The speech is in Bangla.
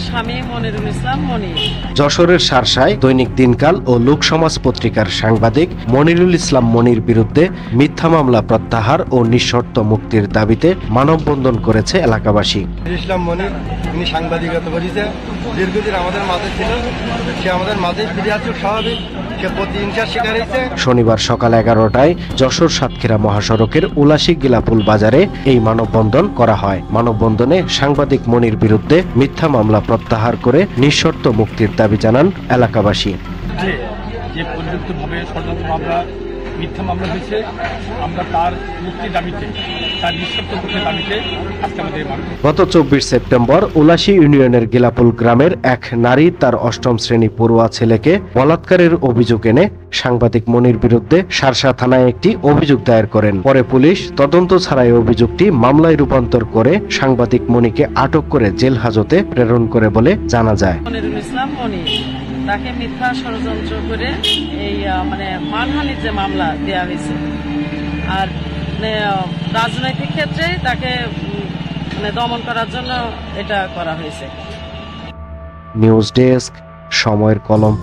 আমার স্বামী মনিরুল ইসলাম মনির। যশোরের শার্শায় দৈনিক দিনকাল ও লোকসমাজ পত্রিকার সাংবাদিক মনিরুল ইসলাম মনির বিরুদ্ধে মিথ্যা মামলা প্রত্যাহার ও নিঃশর্ত মুক্তির দাবিতে মানববন্ধন করেছে এলাকাবাসী। ইসলাম মনির তিনি সাংবাদিকতা করেছে, দীর্ঘদিন আমাদের মাঝে ছিল, সে আমাদের মাঝে ফিরে আসুক স্বাভাবিক। শনিবার সকাল 11টায় যশোর সাতক্ষীরা মহাসড়কের উলাশী গিলাপুল বাজারে এই মানববন্ধন করা হয়। মানববন্ধনে সাংবাদিক মনির বিরুদ্ধে মিথ্যা মামলা প্রত্যাহার করে নিঃশর্ত মুক্তির দাবি জানান এলাকাবাসী। যে পরিবর্তিতভাবে ষড়যন্ত্র মামলা, মিথ্যা মামলা হয়েছে, আমরা তার মুক্তির দাবিতে, তার নিঃশর্ত মুক্তির দাবিতে আজকে আমাদের গত 24 সেপ্টেম্বর উলাশী ইউনিয়নের গিলাপুল গ্রামের এক নারী তার 8ম শ্রেণী পড়ুয়া ছেলেকে বলাৎকারের অভিযোগ এনে সাংবাদিক মনির বিরুদ্ধে শার্শা থানায় একটি অভিযোগ দায়ের করেন। পরে পুলিশ তদন্ত ছাড়াই অভিযোগটি মামলায় রূপান্তর করে সাংবাদিক মনিকে আটক করে জেল হাজতে প্রেরণ করে বলে জানা যায়। মনিরুল ইসলাম মনির তাকে মিথ্যা ষড়যন্ত্র করে এই মানহানির যে মামলা দেওয়া হয়েছে, আর রাজনৈতিক ক্ষেত্রে তাকে দমন করার জন্য এটা করা হয়েছে। নিউজ ডেস্ক, সময়ের কলম।